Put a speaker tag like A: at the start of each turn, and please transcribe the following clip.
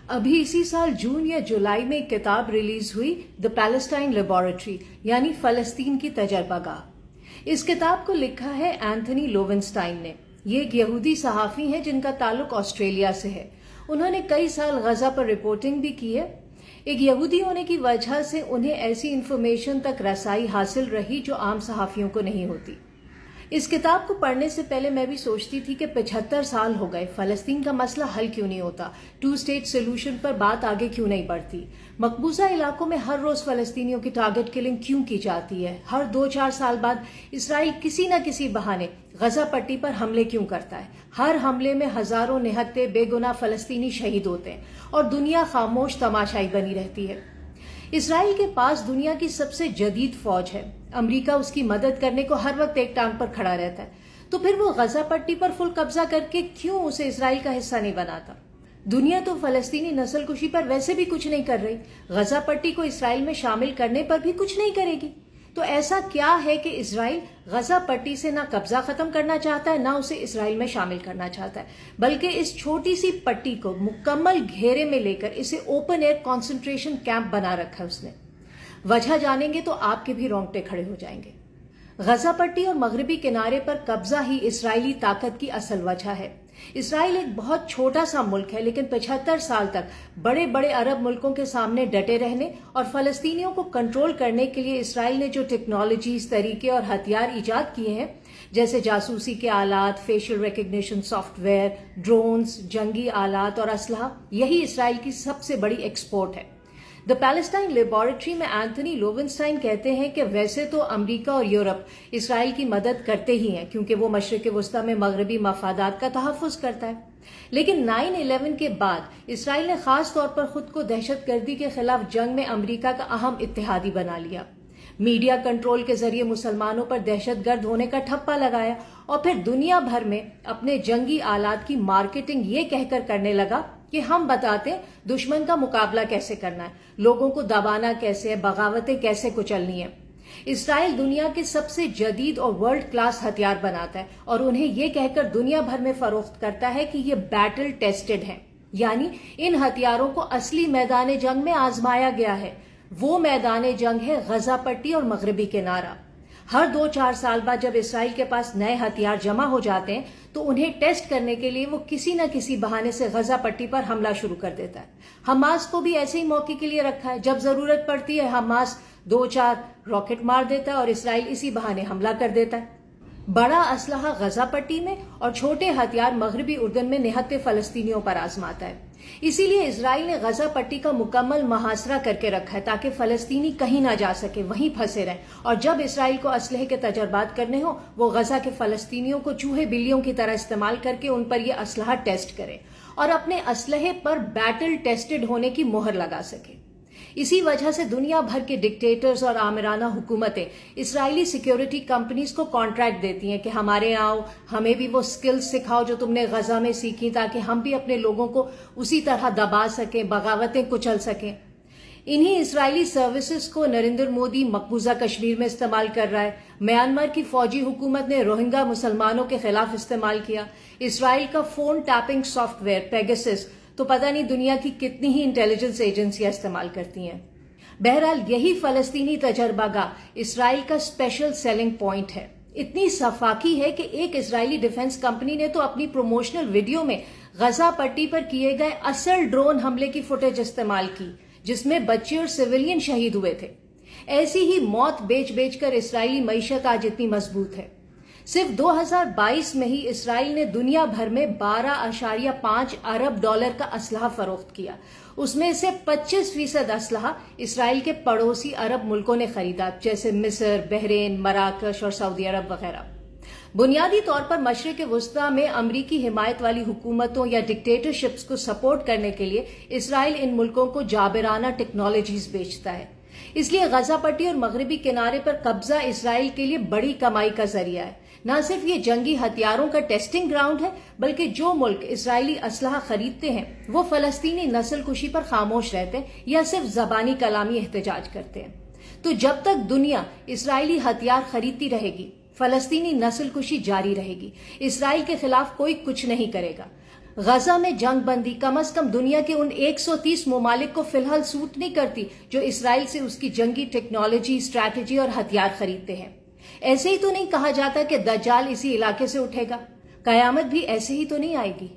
A: ابھی اسی سال جون یا جولائی میں ایک کتاب ریلیز ہوئی دی پیلسٹائن لیبارٹری یعنی فلسطین کی تجربہ گاہ۔ اس کتاب کو لکھا ہے اینتھنی لوونسٹائن نے۔ یہ ایک یہودی صحافی ہیں جن کا تعلق آسٹریلیا سے ہے۔ انہوں نے کئی سال غزہ پر رپورٹنگ بھی کی ہے۔ ایک یہودی ہونے کی وجہ سے انہیں ایسی انفارمیشن تک رسائی حاصل رہی جو عام صحافیوں کو نہیں ہوتی۔ اس کتاب کو پڑھنے سے پہلے میں بھی سوچتی تھی کہ 75 سال ہو گئے، فلسطین کا مسئلہ حل کیوں نہیں ہوتا، 2 اسٹیٹ سولوشن پر بات آگے کیوں نہیں بڑھتی، مقبوضہ علاقوں میں ہر روز فلسطینیوں کی ٹارگٹ کلنگ کیوں کی جاتی ہے، ہر 2-4 سال بعد اسرائیل کسی نہ کسی بہانے غزہ پٹی پر حملے کیوں کرتا ہے، ہر حملے میں ہزاروں نہتے بے گناہ فلسطینی شہید ہوتے ہیں اور دنیا خاموش تماشائی بنی رہتی ہے۔ اسرائیل کے پاس دنیا کی سب سے جدید فوج ہے، امریکہ اس کی مدد کرنے کو ہر وقت ایک ٹانگ پر کھڑا رہتا ہے، تو پھر وہ غزہ پٹی پر فل قبضہ کر کے کیوں اسے اسرائیل کا حصہ نہیں بناتا؟ دنیا تو فلسطینی نسل کشی پر ویسے بھی کچھ نہیں کر رہی، غزہ پٹی کو اسرائیل میں شامل کرنے پر بھی کچھ نہیں کرے گی۔ تو ایسا کیا ہے کہ اسرائیل غزہ پٹی سے نہ قبضہ ختم کرنا چاہتا ہے، نہ اسے اسرائیل میں شامل کرنا چاہتا ہے، بلکہ اس چھوٹی سی پٹی کو مکمل گھیرے میں لے کر اسے اوپن ایئر کنسنٹریشن کیمپ بنا رکھا ہے اس نے۔ وجہ جانیں گے تو آپ کے بھی رونگٹے کھڑے ہو جائیں گے۔ غزہ پٹی اور مغربی کنارے پر قبضہ ہی اسرائیلی طاقت کی اصل وجہ ہے۔ اسرائیل ایک بہت چھوٹا سا ملک ہے، لیکن 75 سال تک بڑے بڑے عرب ملکوں کے سامنے ڈٹے رہنے اور فلسطینیوں کو کنٹرول کرنے کے لیے اسرائیل نے جو ٹیکنالوجیز، طریقے اور ہتھیار ایجاد کیے ہیں، جیسے جاسوسی کے آلات، facial recognition soft where, drones, جنگی آلات اور اسلحہ، یہی اسرائیل کی سب سے بڑی ایکسپورٹ ہے۔ دی پیلسٹائن لیبارٹری میں اینتھنی لوونسٹائن کہتے ہیں کہ ویسے تو امریکہ اور یورپ اسرائیل کی مدد کرتے ہی ہیں کیونکہ وہ مشرق وسطیٰ میں مغربی مفادات کا تحفظ کرتا ہے، لیکن 9/11 کے بعد اسرائیل نے خاص طور پر خود کو دہشت گردی کے خلاف جنگ میں امریکہ کا اہم اتحادی بنا لیا، میڈیا کنٹرول کے ذریعے مسلمانوں پر دہشت گرد ہونے کا ٹھپا لگایا اور پھر دنیا بھر میں اپنے جنگی آلات کی مارکیٹنگ یہ کہہ کر کرنے لگا کہ ہم بتاتے ہیں دشمن کا مقابلہ کیسے کرنا ہے، لوگوں کو دبانا کیسے ہے، بغاوتیں کیسے کچلنی ہے۔ اسرائیل دنیا کے سب سے جدید اور ورلڈ کلاس ہتھیار بناتا ہے اور انہیں یہ کہہ کر دنیا بھر میں فروخت کرتا ہے کہ یہ بیٹل ٹیسٹڈ ہیں، یعنی ان ہتھیاروں کو اصلی میدان جنگ میں آزمایا گیا ہے۔ وہ میدان جنگ ہے غزہ پٹی اور مغربی کنارہ۔ ہر 2-4 سال بعد جب اسرائیل کے پاس نئے ہتھیار جمع ہو جاتے ہیں تو انہیں ٹیسٹ کرنے کے لیے وہ کسی نہ کسی بہانے سے غزہ پٹی پر حملہ شروع کر دیتا ہے۔ حماس کو بھی ایسے ہی موقع کے لیے رکھا ہے، جب ضرورت پڑتی ہے حماس 2-4 راکٹ مار دیتا ہے اور اسرائیل اسی بہانے حملہ کر دیتا ہے۔ بڑا اسلحہ غزہ پٹی میں اور چھوٹے ہتھیار مغربی اردن میں نہتے فلسطینیوں پر آزماتا ہے۔ اسی لیے اسرائیل نے غزہ پٹی کا مکمل محاصرہ کر کے رکھا ہے تاکہ فلسطینی کہیں نہ جا سکے، وہیں پھنسے رہیں، اور جب اسرائیل کو اسلحے کے تجربات کرنے ہوں وہ غزہ کے فلسطینیوں کو چوہے بلیوں کی طرح استعمال کر کے ان پر یہ اسلحہ ٹیسٹ کرے اور اپنے اسلحے پر بیٹل ٹیسٹڈ ہونے کی مہر لگا سکے۔ اسی وجہ سے دنیا بھر کے ڈکٹیٹرز اور آمرانہ حکومتیں اسرائیلی سیکیورٹی کمپنیز کو کانٹریکٹ دیتی ہیں کہ ہمارے یہاں آؤ، ہمیں بھی وہ سکلز سکھاؤ جو تم نے غزہ میں سیکھی تاکہ ہم بھی اپنے لوگوں کو اسی طرح دبا سکیں، بغاوتیں کچل سکیں۔ انہی اسرائیلی سروسز کو نریندر مودی مقبوضہ کشمیر میں استعمال کر رہا ہے، میانمار کی فوجی حکومت نے روہنگا مسلمانوں کے خلاف استعمال کیا، اسرائیل کا phone tapping soft where Pegasus تو پتہ نہیں دنیا کی کتنی ہی انٹیلیجنس ایجنسیاں استعمال کرتی ہیں۔ بہرحال یہی فلسطینی تجربہ گاہ اسرائیل کا اسپیشل سیلنگ پوائنٹ ہے، اتنی سفاکی ہے کہ ایک اسرائیلی ڈیفنس کمپنی نے تو اپنی پروموشنل ویڈیو میں غزہ پٹی پر کیے گئے اصل ڈرون حملے کی فوٹیج استعمال کی جس میں بچے اور سویلین شہید ہوئے تھے۔ ایسی ہی موت بیچ بیچ کر اسرائیلی معیشت آج اتنی مضبوط ہے۔ صرف 2022 میں ہی اسرائیل نے دنیا بھر میں 12.5 ارب ڈالر کا اسلحہ فروخت کیا، اس میں سے 25% اسلحہ اسرائیل کے پڑوسی عرب ملکوں نے خریدا جیسے مصر، بحرین، مراکش اور سعودی عرب وغیرہ۔ بنیادی طور پر مشرق وسطیٰ میں امریکی حمایت والی حکومتوں یا ڈکٹیٹرشپس کو سپورٹ کرنے کے لیے اسرائیل ان ملکوں کو جابرانہ ٹیکنالوجیز بیچتا ہے۔ اس لیے غزہ پٹی اور مغربی کنارے پر قبضہ اسرائیل کے لیے بڑی کمائی کا ذریعہ ہے۔ نہ صرف یہ جنگی ہتھیاروں کا ٹیسٹنگ گراؤنڈ ہے بلکہ جو ملک اسرائیلی اسلحہ خریدتے ہیں وہ فلسطینی نسل کشی پر خاموش رہتے ہیں یا صرف زبانی کلامی احتجاج کرتے ہیں۔ تو جب تک دنیا اسرائیلی ہتھیار خریدتی رہے گی فلسطینی نسل کشی جاری رہے گی، اسرائیل کے خلاف کوئی کچھ نہیں کرے گا۔ غزہ میں جنگ بندی کم از کم دنیا کے ان 130 ممالک کو فی الحال سوٹ نہیں کرتی جو اسرائیل سے اس کی جنگی ٹیکنالوجی، اسٹریٹجی اور ہتھیار خریدتے ہیں۔ ایسے ہی تو نہیں کہا جاتا کہ دجال اسی علاقے سے اٹھے گا، قیامت بھی ایسے ہی تو نہیں آئے گی۔